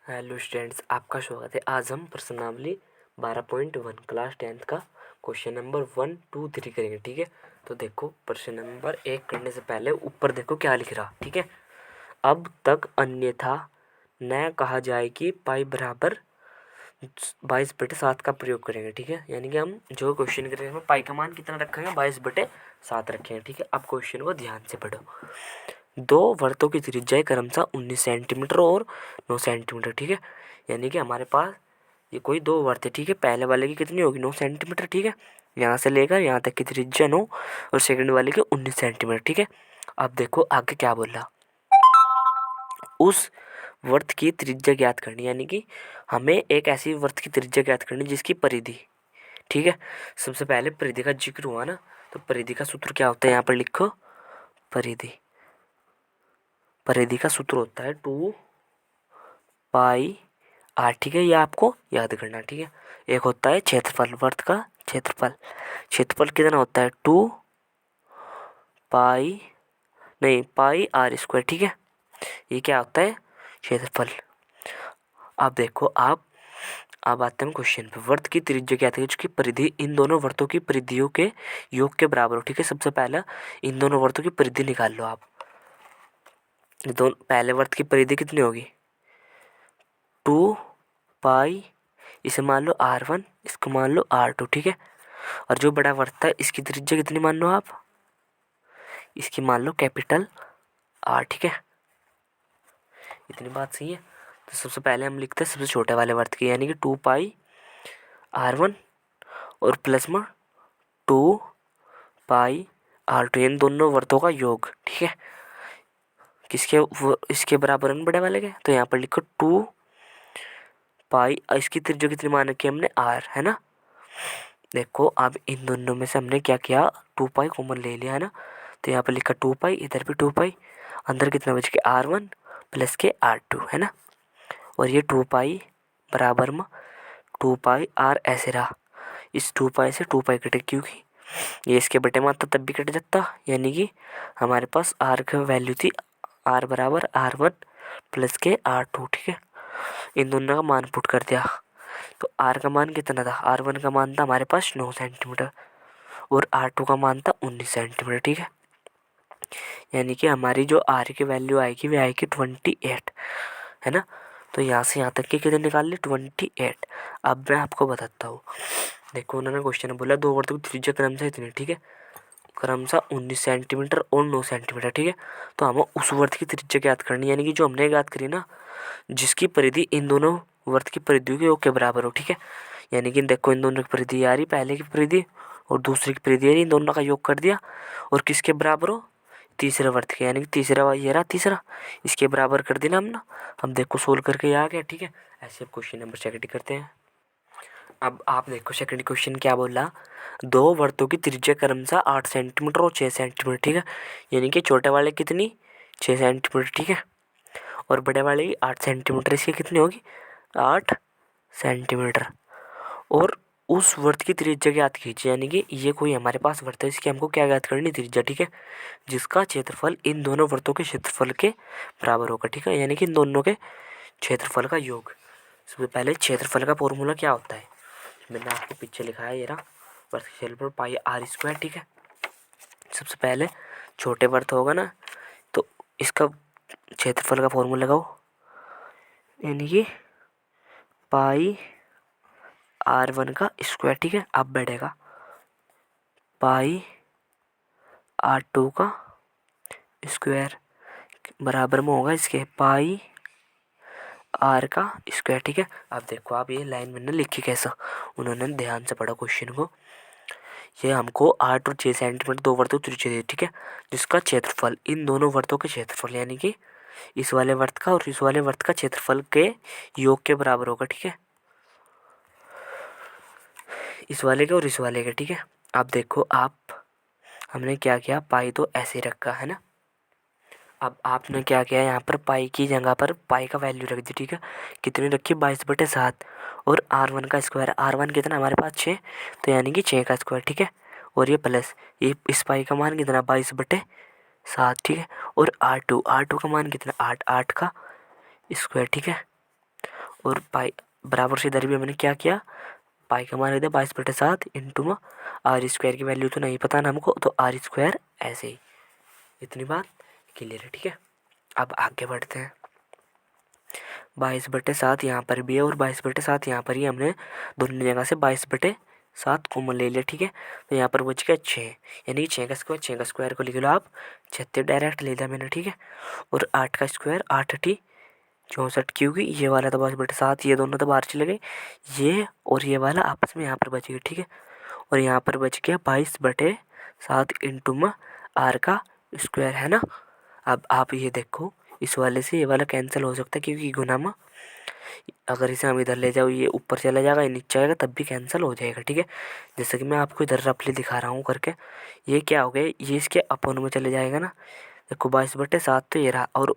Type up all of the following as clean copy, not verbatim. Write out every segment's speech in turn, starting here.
Hello students, आपका स्वागत है। आज हम प्रश्नावली 12.1 क्लास 10th का क्वेश्चन नंबर 1, 2, 3 करेंगे। ठीक है, तो देखो प्रश्न नंबर 1 करने से पहले ऊपर देखो क्या लिख रहा। ठीक है, अब तक अन्यथा न कहा जाए कि पाई बराबर 22/7 का प्रयोग करेंगे। ठीक है, यानी कि हम जो क्वेश्चन करेंगे पाई का मान कितना रखेंगे, 22/7 रखेंगे। ठीक है, अब क्वेश्चन को ध्यान से पढ़ो। दो वर्तों की त्रिज्या क्रमशः 19 सेंटीमीटर और 9 सेंटीमीटर। ठीक है, यानी कि हमारे पास ये कोई दो वर्त है। ठीक है, पहले वाले की कितनी होगी, 9 सेंटीमीटर। ठीक है, यहाँ से लेकर यहाँ तक की त्रिज्या 9 और सेकंड वाले की 19 सेंटीमीटर। ठीक है, अब देखो आगे क्या बोल रहा। उस वर्त की त्रिज्या ज्ञात करनी, यानी कि हमें एक ऐसी वर्त की त्रिज्या ज्ञात करनी जिसकी परिधि। ठीक है, सबसे पहले परिधि का जिक्र हुआ ना, तो परिधि का सूत्र क्या होता है, यहाँ पर लिखो। परिधि परिधि का सूत्र होता है 2πr। ठीक है, ये आपको याद करना। ठीक है, एक होता है क्षेत्रफल, वर्त का क्षेत्रफल। क्षेत्रफल कितना होता है, 2π r²। ठीक है, ये क्या होता है, क्षेत्रफल। अब देखो अब आते हैं क्वेश्चन पे। वर्त की त्रिज्या क्या है, जिसकी परिधि इन दोनों वर्तों की परिधियों के योग के बराबर हो। ठीक है, सबसे पहला इन दोनों वर्तों की परिधि निकाल लो आप। दोनों पहले वर्त की परिधि कितनी होगी, 2π, इसे मान लो r1, इसको मान लो r2। ठीक है, और जो बड़ा वर्त है इसकी त्रिज्या कितनी मान लो आप, इसकी मान लो कैपिटल R। ठीक है, इतनी बात सही है। तो सबसे पहले हम लिखते हैं सबसे छोटे वाले वर्त की, यानी कि 2πr1 और प्लस में 2πr2, इन दोनों वर्तों का योग। ठीक है, किसके इसके बराबर है बड़े वाले के, तो यहाँ पर लिखो 2π, इसकी त्रिज्या कितनी मान रखी हमने, r, है ना। देखो अब इन दोनों में से हमने क्या किया, 2π कॉमन ले लिया, है ना। तो यहाँ पर लिखा 2π, इधर भी 2π, अंदर कितना बच गया, r1 प्लस के r2, है ना। और ये 2π बराबर में 2πr ऐसे रहा। इस 2π से 2π कटे, क्योंकि ये इसके बटे में आता तब भी कट जाता, यानी कि हमारे पास r का वैल्यू थी r बराबर r1 प्लस के r2। ठीक है, इन दोनों का मान पुट कर दिया। तो r का मान कितना था, r1 का मान था हमारे पास 9 सेंटीमीटर और r2 का मान था 19 सेंटीमीटर। ठीक है, यानी कि हमारी जो r की वैल्यू आएगी वह आएगी 28, है ना। तो यहाँ से यहाँ तक की कितने निकाल ली, 28। अब मैं आपको बताता हूँ। देखो उन्होंने क्वेश्चन में बोला दो वर्तों की त्रिज्या क्रमशः इतनी। ठीक है, क्रमशः 19 सेंटीमीटर और 9 सेंटीमीटर। ठीक है, तो हमें उस वर्त की त्रिज्या ज्ञात करनी, यानी कि जो हमने ज्ञात करी ना, जिसकी परिधि इन दोनों वर्त की परिधियों के योग के बराबर हो। ठीक है, यानी कि देखो इन दोनों की परिधि आ रही, पहले की परिधि और दूसरी की परिधि आ रही, इन दोनों का योग कर दिया और किसके बराबर हो, तीसरे वर्त के, यानी कि तीसरा ये रहा तीसरा, इसके बराबर कर दिया हमने। हम देखो सोल्व करके आ गया। ठीक है, ऐसे अब क्वेश्चन नंबर सेकंड करते हैं। अब आप देखो सेकंड क्वेश्चन क्या बोला, दो वर्तों की त्रिज्या क्रमशः 8 सेंटीमीटर और 6 सेंटीमीटर। ठीक है, यानी कि छोटे वाले कितनी, 6 सेंटीमीटर। ठीक है, और बड़े वाले की 8 सेंटीमीटर, इसकी कितनी होगी, 8 सेंटीमीटर। और उस वर्त की त्रिज्या ज्ञात कीजिए, यानी कि ये कोई हमारे पास वर्त है, इसकी हमको क्या ज्ञात करनी, त्रिज्या। ठीक है, जिसका क्षेत्रफल इन दोनों वर्तों के क्षेत्रफल के बराबर होगा। ठीक है, यानी कि इन दोनों के क्षेत्रफल का योग। सबसे पहले क्षेत्रफल का फॉर्मूला क्या होता है, मैंने आपको पीछे लिखा है, ये रहा, वर्त के क्षेत्रफल πr²। ठीक है, सबसे पहले छोटे वर्त होगा ना, तो इसका क्षेत्रफल का फॉर्मूला लगाओ, यानी कि πr1 का स्क्वायर। ठीक है, अब बैठेगा πr2 का स्क्वायर बराबर में होगा इसके πr का स्क्वायर। ठीक है, अब देखो आप ये लाइन मैंने लिखी कैसा, उन्होंने ध्यान से पढ़ा क्वेश्चन को। ये हमको 8 और 6 सेंटीमीटर दो वर्तों त्रिज्या दी। ठीक है, जिसका क्षेत्रफल इन दोनों वर्तों के क्षेत्रफल, यानी कि इस वाले वर्त का और इस वाले वर्त का क्षेत्रफल के योग के बराबर होगा। ठीक है, इस वाले के और इस वाले के। ठीक है, अब देखो आप हमने क्या किया, पाई तो ऐसे रखा है ना। अब आपने क्या किया, यहाँ पर पाई की जगह पर पाई का वैल्यू रख दी। ठीक है, कितनी रखी, 22/7 और r1 का स्क्वायर, r1 कितना हमारे पास 6, तो यानी कि 6 का स्क्वायर। ठीक है, और ये प्लस ये इस पाई का मान कितना, 22/7। ठीक है, और r2 का मान कितना, 8 का स्क्वायर। ठीक है, और पाई बराबर से इधर भी हमने क्या किया, पाई का मान रख दिया 22/7 इंटू में आर स्क्वायर की वैल्यू तो नहीं पता ना हमको, तो आर स्क्वायर ऐसे ही। इतनी बात क्लियर है, ठीक है। अब आगे बढ़ते हैं। 22/7 यहाँ पर भी है और 22/7 यहाँ पर ही हमने दोनों जगह से 22/7 कॉमन ले लिया, ठीक है। तो यहाँ पर बच गया 6, यानी 6 का स्क्वायर को लिख लो आप 36 डायरेक्ट ले लिया मैंने, ठीक है। और 8 का स्क्वायर 8 टी 64 क्योंकि ये वाला तो 22/7, ये दोनों तो बाहर चले गए, ये और ये वाला आपस में यहाँ पर बच गए, ठीक है। और यहाँ पर बच गया 22/7 इंटू में आर का स्क्वायर, है ना। अब आप ये देखो, इस वाले से ये वाला कैंसिल हो सकता है क्योंकि गुना में अगर इसे हम इधर ले जाओ ये ऊपर चला जाएगा, ये नीचे आएगा तब भी कैंसिल हो जाएगा, ठीक है। जैसे कि मैं आपको इधर रफली दिखा रहा हूँ करके, ये क्या हो गया, ये इसके अपोन में चले जाएगा ना। देखो 22/7 तो ये रहा, और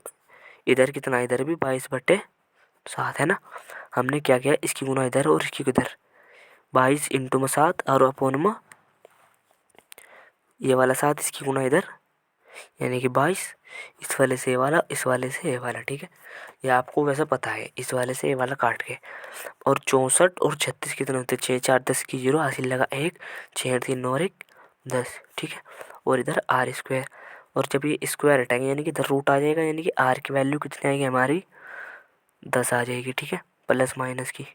इधर कितना, इधर भी 22/7 है ना। हमने क्या किया, इसकी गुना इधर और इसकी इधर 22 इंटू में 7 और अपोन में ये वाला 7, इसकी गुना इधर यानी कि 22, इस वाले से ये वाला, इस वाले से ये वाला, ठीक है। ये आपको वैसे पता है, इस वाले से ये वाला काट के। और 64 और 36 कितने होते हैं, 6 4 10 की 0 हासिल लगा 1, 6 3 9 और 1 10, ठीक है। और इधर आर स्क्वायर, और जब ये स्क्वायर हटाएंगे यानी कि इधर रूट आ जाएगा, यानी कि आर की वैल्यू कितनी आएगी हमारी 10 आ जाएगी, ठीक है, प्लस माइनस की,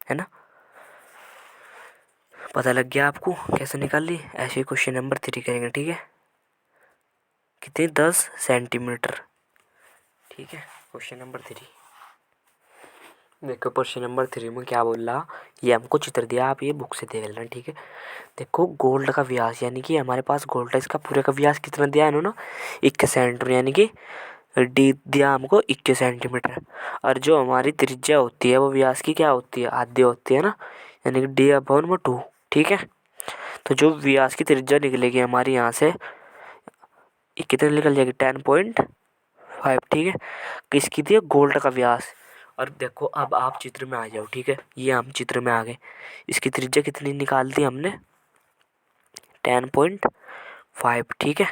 है ना। पता लग गया आपको कैसे निकाल ली। ऐसे ही क्वेश्चन नंबर 3 करेंगे, ठीक है। कितनी 10 सेंटीमीटर, ठीक है। क्वेश्चन नंबर 3 देखो, क्वेश्चन नंबर 3 में क्या बोल रहा, ये हमको चित्र दिया, आप ये बुक से देख लेना, ठीक है। देखो गोल्ड का व्यास, यानी कि हमारे पास गोल्ड है, इसका पूरे का व्यास कितना दिया है इन्होंने 21 सेंटीमीटर, यानी कि डी दिया हमको 21 सेंटीमीटर। और जो हमारी त्रिज्या होती है वो व्यास की क्या होती है, आधी होती है ना, यानी कि D/2, ठीक है। तो जो व्यास की त्रिज्या निकलेगी हमारी यहाँ से ये कितने निकल जाएगी 10.5, ठीक है। किसकी थी, गोल्ड का व्यास। और देखो अब आप चित्र में आ जाओ, ठीक है, ये हम चित्र में आ गए। इसकी त्रिज्या कितनी निकाल दी हमने 10.5, ठीक है।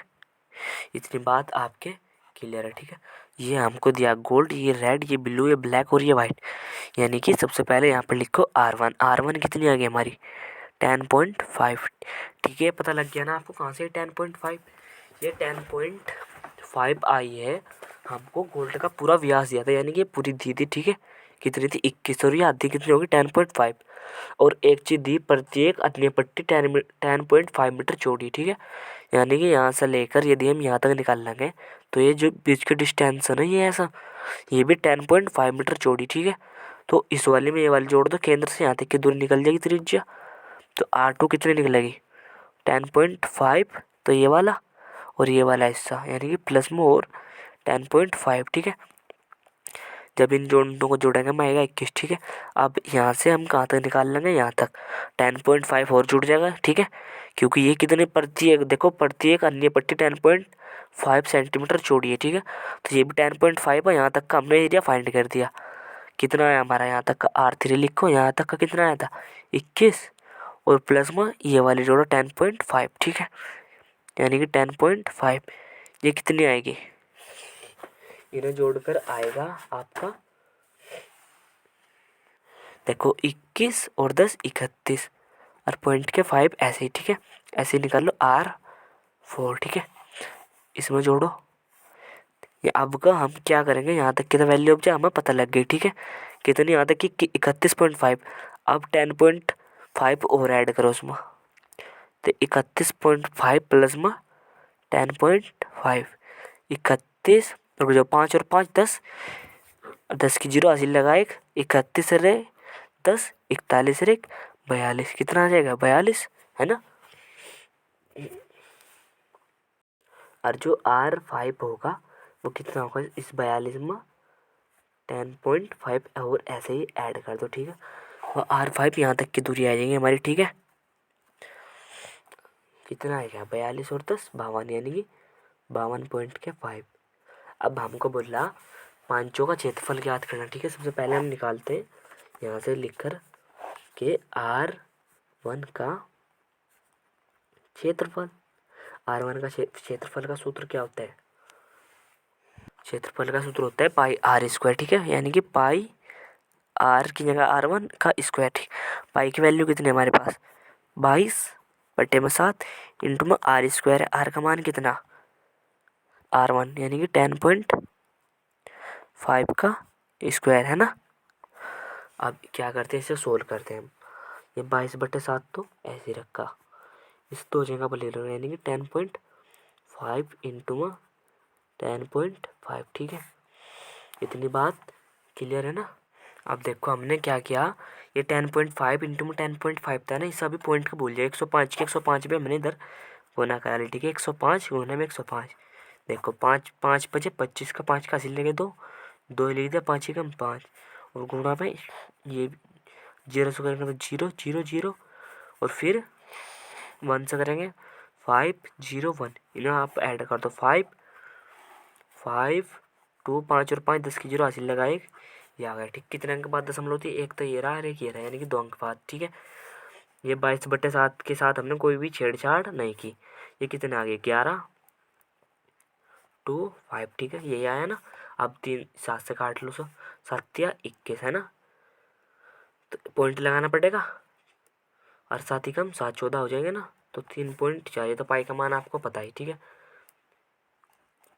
इतनी बात आपके क्लियर है, ठीक है। ये हमको दिया गोल्ड, ये रेड, ये ब्लू, ये ब्लैक और ये वाइट। यानी कि सबसे पहले यहाँ पर लिखो R1 कितनी आ गई हमारी 10.5, ठीक है। पता लग गया ना आपको कहाँ से 10.5, ये 10.5 आई है, हमको गोल्ड का पूरा व्यास दिया था, यानी कि पूरी दी थी, ठीक है। कितनी थी 21, और ये आधी कितनी होगी 10.5। और एक चीज़ दी, प्रत्येक अन्य पट्टी 10.5 मीटर चौड़ी, ठीक है। यानी कि यहाँ से लेकर यदि हम यहाँ तक निकाल लेंगे तो ये जो बीच की डिस्टेंस है ना, ये ऐसा, ये भी 10.5 मीटर चौड़ी, ठीक है। तो इस वाले में ये वाली जोड़ दो, केंद्र से यहाँ तक की दूरी निकल जाएगी त्रिज्या। तो R2 कितनी निकलेगी 10.5, तो ये वाला और ये वाला हिस्सा यानी कि प्लस में और 10.5, ठीक है। जब इन दोनों को जोड़ेंगे मैं आएगा 21, ठीक है। अब यहाँ से हम कहाँ तक निकाल लेंगे, यहाँ तक 10.5 और जुड़ जाएगा, ठीक है। क्योंकि ये कितने प्रत्येक, देखो प्रत्येक अन्य पट्टी 10.5 सेंटीमीटर चौड़ी है, ठीक है। तो ये भी 10.5 है, यहाँ तक का हमने एरिया फाइंड कर दिया। कितना है हमारा, यहाँ तक का R3 लिखो, यहाँ तक का कितना आया था 21, और प्लस में ये वाली जोड़ो 10.5, ठीक है। यानी कि 10.5 ये कितनी आएगी, इन्हें जोड़कर आएगा आपका, देखो 21 और 10 31, और पॉइंट के 5 ऐसे ही, ठीक है। ऐसे ही निकाल लो R4, ठीक है। इसमें जोड़ो, ये अब का हम क्या करेंगे, यहाँ तक की तो वैल्यू अब जो हमें पता लग गई, ठीक है। कितनी यहाँ तक की 31.5, अब 10.5 और ऐड करो उसमें, तो 31.5 प्लस में 10.5, 31, रुक जाओ 5 और 5 10, 10 की 0 हासिल लगा 1, 31 रहे 10, 41 रहे 42, कितना आ जाएगा 42, है ना। और जो R5 होगा वो कितना होगा इस 42 में 10.5 और ऐसे ही ऐड कर दो, ठीक है। और R5 यहाँ तक की दूरी आ जाएगी हमारी, ठीक है। कितना आएगा 42 और 10 52, यानी कि 52.5। अब हमको बोला पांचों का क्षेत्रफल ज्ञात करना, ठीक है। सबसे पहले हम निकालते हैं यहाँ से लिखकर के R1 का क्षेत्रफल। R1 का क्षेत्रफल का सूत्र क्या होता है, क्षेत्रफल का सूत्र होता है पाई R स्क्वायर, ठीक है। यानी कि पाई आर की जगह R1 का स्क्वायर। ठीक, पाई की वैल्यू कितनी है हमारे पास 22/7 इंटू में आर स्क्वायर है। आर का मान कितना R1 यानी कि 10.5 का स्क्वायर है ना। अब क्या करते हैं, इसे सोल्व करते हैं हम। ये 22/7 तो ऐसे ही रखा, इस दो जगह पर ले लो यानी कि 10.5 इंटू में 10.5। ठीक है, इतनी बात क्लियर है ना। अब देखो हमने क्या किया, ये 10.5 इंटू में 10.5 था ना, इस अभी पॉइंट का भूल जाए। 105 के 105 भी हमने इधर गुना करा ली। ठीक है, 105 गुना में 105। देखो 5 5 बचे 25 का 5 का हासिल लेंगे 2 2 लिख दिया, 5 ही कम 5 और गुणा में ये 0 से करेंगे तो 0 0 0 और फिर 1 से करेंगे 5 0 1। इन्हें आप ऐड कर दो 5 5 2 5 और 5 10 की 0 हासिल लगा एक, ये आ गया। ठीक, कितने अंक बाद दशमलव होती है, एक तो ये रहा और एक ये रहा यानी कि 2 अंक बाद। ठीक है, ये 22/7 के साथ हमने कोई भी छेड़छाड़ नहीं की। ये कितने आ गए 11/2 5। ठीक है, यही आया ना। अब 3 7 से काट लो, 7 या 21 है ना, तो पॉइंट लगाना पड़ेगा और 7 ही कम 7 14 हो जाएंगे ना, तो 3.4। ये तो पाई का मान आपको पता ही। ठीक है,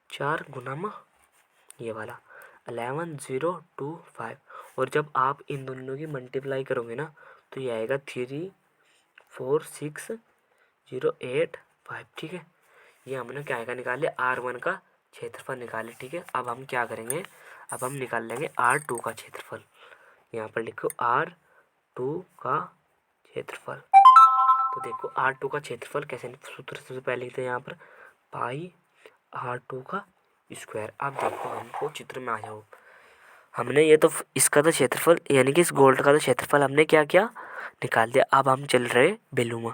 4 गुना में ये वाला 11,025। और जब आप इन दोनों की मल्टीप्लाई करोगे ना तो ये आएगा 346,085। ठीक है, ये हमने क्या आएगा निकाल लिया, R1 का क्षेत्रफल निकाले। ठीक है, अब हम क्या करेंगे, अब हम निकाल लेंगे R2 का क्षेत्रफल। यहाँ पर लिखो R2 का क्षेत्रफल। तो देखो R2 का क्षेत्रफल कैसे, सूत्र सबसे पहले लिखते हैं यहाँ पर पाई R2 का स्क्वायर। अब देखो हमको चित्र में आ जाओ, हमने ये तो इसका तो क्षेत्रफल यानी कि इस गोल्ड का तो क्षेत्रफल हमने क्या किया निकाल दिया। अब हम चल रहे वैल्यू में,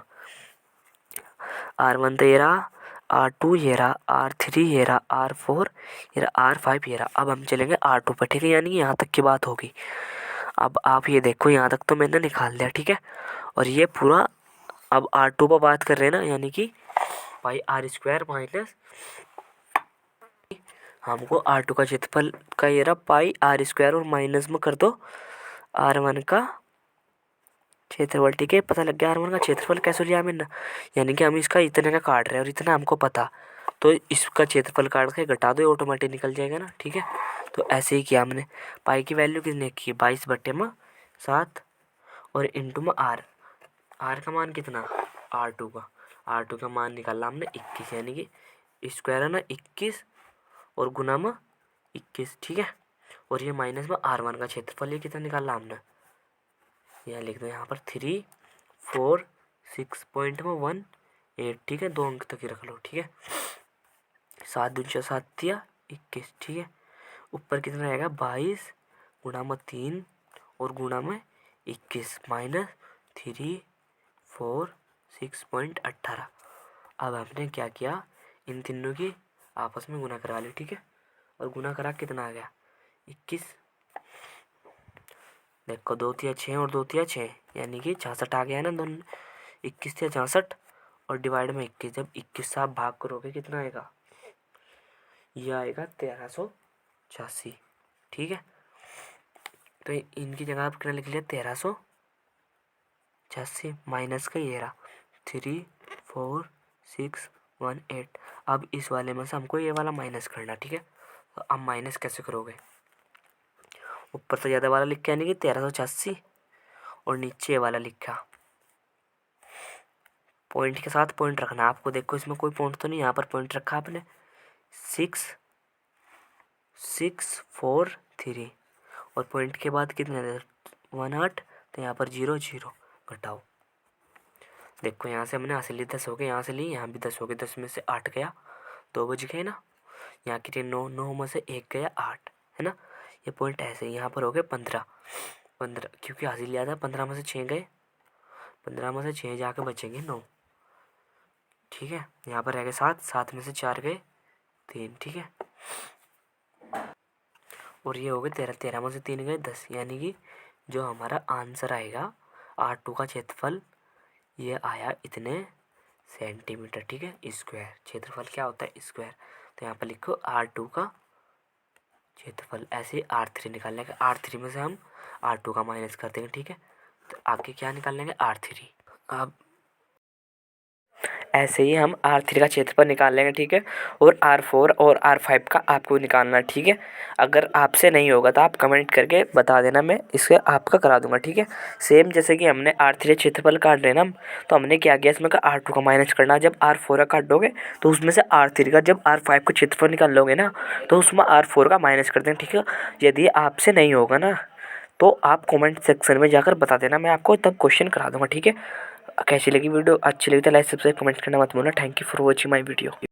R1 तो ये रहा, R2 ये रहा, R3 ये रहा, R4 ये रहा, R5 ये रहा। अब हम चलेंगे R2 पर। ठीक है, यानी कि यहाँ तक की बात होगी। अब आप ये देखो यहाँ तक तो मैंने निकाल दिया। ठीक है, और ये पूरा अब R2 पर बात कर रहे हैं ना, यानी कि पाई R स्क्वायर माइनस हमको R2 का क्षेत्रफल का ये रहा पाई R स्क्वायर और माइनस में कर दो R1 का क्षेत्रफल। ठीक है, पता लग गया R1 का क्षेत्रफल कैसे लिया मैंने, यानी कि हम इसका इतने का काट रहे हैं और इतना हमको पता, तो इसका क्षेत्रफल काट के घटा दो, ऑटोमेटिक निकल जाएगा ना। ठीक है, तो ऐसे ही किया हमने। पाई की वैल्यू कितने की 22/7 और इंटू में आर का मान कितना R2 का मान निकाला हमने 21, यानी कि स्क्वायर है ना 21 और गुना में 21। ठीक है, और ये माइनस में R1 का क्षेत्रफल ये कितना निकाला हमने, यहाँ लिख दो यहाँ पर 346.18। ठीक है, 2 अंक तक ही रख लो। ठीक है, 7 दूनी 7 या 21। ठीक है, ऊपर कितना आएगा 22 गुणा में 3 और गुणा में 21 माइनस 346.18। अब हमने क्या किया, इन तीनों की आपस में गुना करा ली। ठीक है, और गुना करा कितना आ गया 21। देखो 2 तिया 6 और 2 तिया 6 यानी कि 66 आ गया है ना दोनों। 21 तिया 66 और डिवाइड में 21, जब 21 से आप भाग करोगे कितना आएगा, यह आएगा 1386। ठीक है, तो इनकी जगह आप कितना लिख लिया 1386 माइनस का ये रहा 34618। अब इस वाले में से हमको ये वाला माइनस करना। ठीक है, तो अब माइनस कैसे करोगे, ऊपर से ज़्यादा वाला लिख के यानी कि 1386 और नीचे वाला लिखा, पॉइंट के साथ पॉइंट रखना आपको। देखो इसमें कोई पॉइंट तो नहीं, यहाँ पर पॉइंट रखा आपने 6643 और पॉइंट के बाद कितने 18, तो यहाँ पर 0 0 घटाओ। देखो यहाँ से हमने हासिल ली 10 हो गए, यहाँ से ली यहाँ भी 10 हो गए, 10 में से 8 गया 2 बज गए ना, यहाँ कितने 9 9 में से 1 गया 8 है ना। ये पॉइंट ऐसे यहाँ पर हो गए 15 15 क्योंकि हासिल लिया था, 15 में से 6 गए, 15 में से 6 जाके बचेंगे 9। ठीक है, यहाँ पर रह गए 7 7 में से 4 गए 3। ठीक है, और ये हो गए 13 13 में से 3 गए 10, यानी कि जो हमारा आंसर आएगा R2 का क्षेत्रफल ये आया इतने सेंटीमीटर। ठीक है, स्क्वायर क्षेत्रफल क्या होता है स्क्वायर, तो यहाँ पर लिखो R2 का क्षेत्रफल ऐसे R3 निकाल लेंगे। R3 में से हम R2 का माइनस कर देंगे, ठीक है। तो आगे क्या निकाल लेंगे, R3। अब ऐसे ही हम R3 का क्षेत्रफल निकाल लेंगे, ठीक है। और R4 और R5 का आपको निकालना है, ठीक है। अगर आपसे नहीं होगा तो आप कमेंट करके बता देना, मैं इससे आपका करा दूंगा, ठीक है। सेम जैसे कि हमने R3 क्षेत्रफल काट लेना हम, तो हमने क्या किया इसमें का R2 का माइनस करना। जब R4 का काट दोगे तो उसमें से R3 का, जब R5 का क्षेत्रफल निकाल लोगे ना तो उसमें R4 का माइनस कर देना, ठीक है। यदि आपसे नहीं होगा ना तो आप कमेंट सेक्शन में जाकर बता देना, मैं आपको तब क्वेश्चन करा दूंगा, ठीक है। कैसी लगी वीडियो, अच्छी लगी तो लाइक सब्सक्राइब कमेंट करना मत भूलना। Thank you for watching my video.